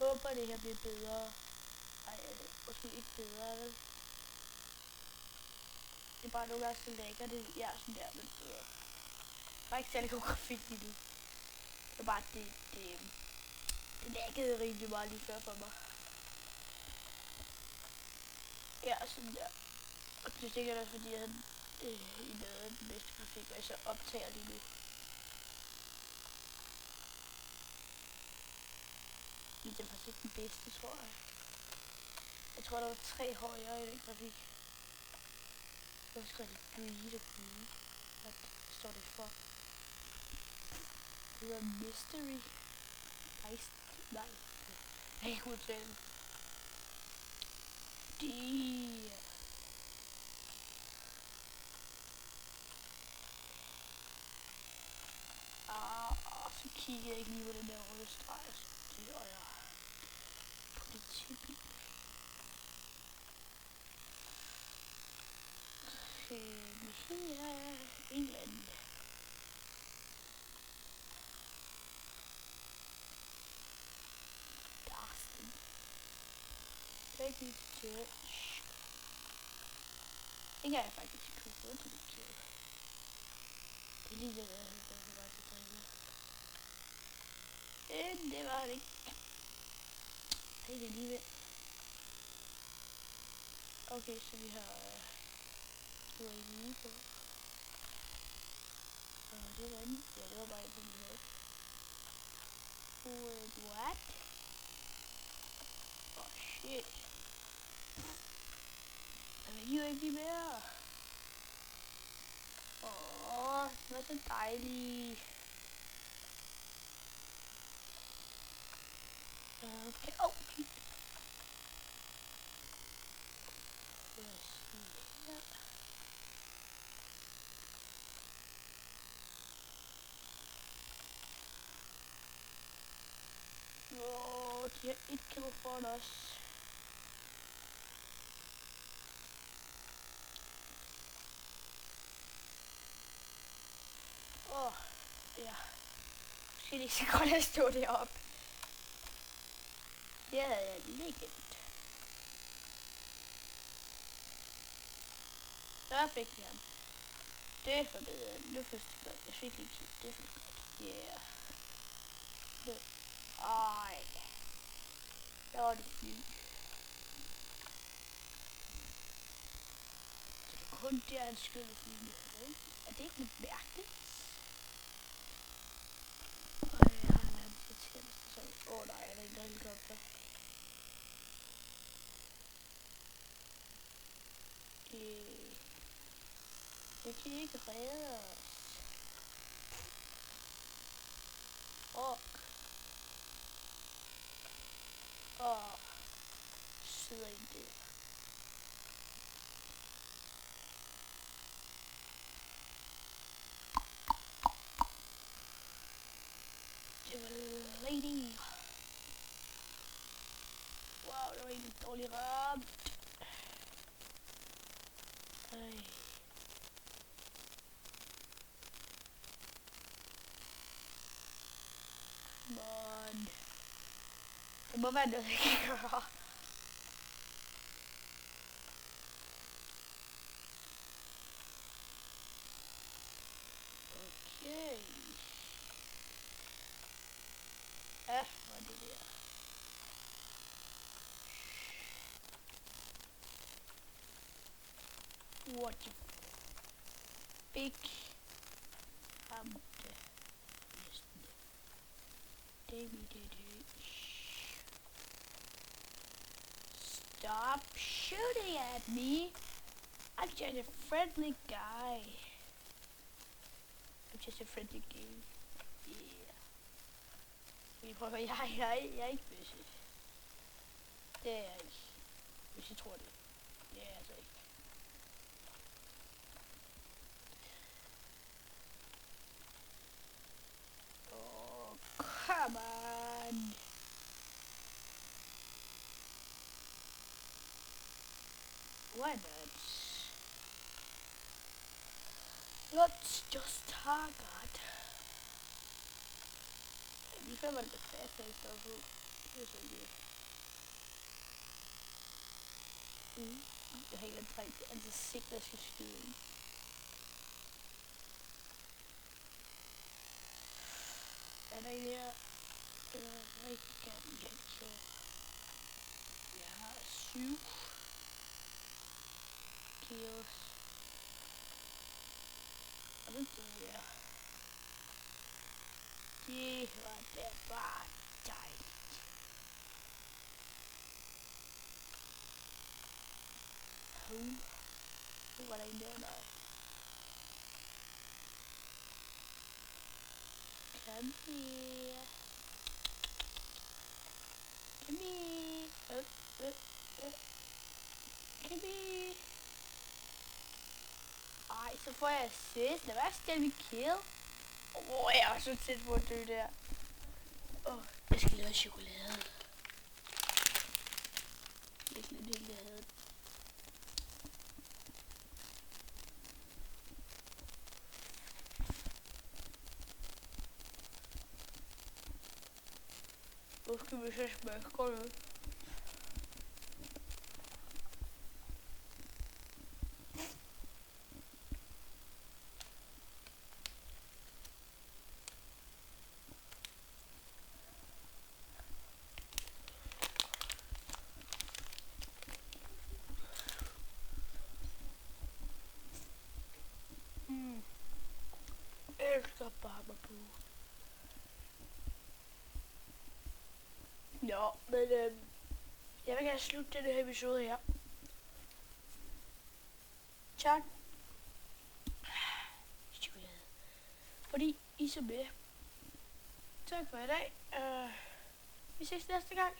håber, det her bliver bedre. Ej, måske ikke bedre, vel? Det er bare nogle gange så lækker det. Ja, sådan der, men bedre. Der er ikke særlig god grafik i det. Det er bare, det lækkede rimelig meget lige før for mig. Ja, sådan der. Og det er sikkert også, fordi han i noget af den bedste grafik, og jeg så optager lige nu. Det er faktisk ikke den bedste, tror jeg. Jeg tror, der var 3 højere i den grafik. Jeg skal det breed og breed. Hvad står det for? Det hedder mystery. Nice. Nej. Jeg kan ikke udtale det. Så kigger jeg ikke lige på den der røde streg. Det gør jeg. Politibil. Her er England. Darsten. Peggy Church. Det kan jeg faktisk købe rundt i mit kæde. Det er lige det, jeg var til drikke. Det var det ikke. Det er lige ved. Okay, så vi har UAV på. Og det var den. Ja, det var bare en, vi havde. What? Oh shit. Der var UAV mere. Det var så dejligt. Okay, okay. De har et kilo foran os. Ja. Måske ikke så godt at stå deroppe. Det havde jeg lige glemt. Der fik vi ham. Det var bedre. Nu først det godt. Jeg fik lige tid. Det var godt. Yeah. Nu. Ej. Der var det fly. Så det er kun der, han skyder flyene. Er det ikke lidt mærkeligt? Jeg har en tjeneste. Nej, er der en der helikopter? Det kan ikke redde os. Sidder en der. Det var lady. Wow, det var egentlig dårligt ramt. Ej. Man. Det må være noget, jeg kan gøre. Okay. Ja, hvad er det der? What the big hamte. Stop shooting at me. I'm just a friendly guy. I'm just a friendly game. Yeah. Vi prøver, jeg er ikke bøsse. Det er jeg ikke. Hvis I tror det. Det er jeg altså ikke. Oh, come on. Why not? Let's just target. Lige før var det fast, så Det er sådan det. Jeg har ikke en træk til antisigter skal skyde. Er der en her? Rigtig gerne hjælp til. Jeg har 7 kills. Og det døde jeg. Det var da bare dejligt. Nu var der en der, nej. Kom her. Kom her. Kom her. Ej, så får jeg assist. Lad være skal vi kill. Jeg er så tæt på at dø der. Jeg skal lave chokolade. Jeg skal lidt helt have. Hvor skal vi så smage godt? Jeg elsker barbecue. Nå, men jeg vil gerne slutte den her episode her. Tak. Chokolade. Fordi I så med. Tak for i dag. Vi ses næste gang.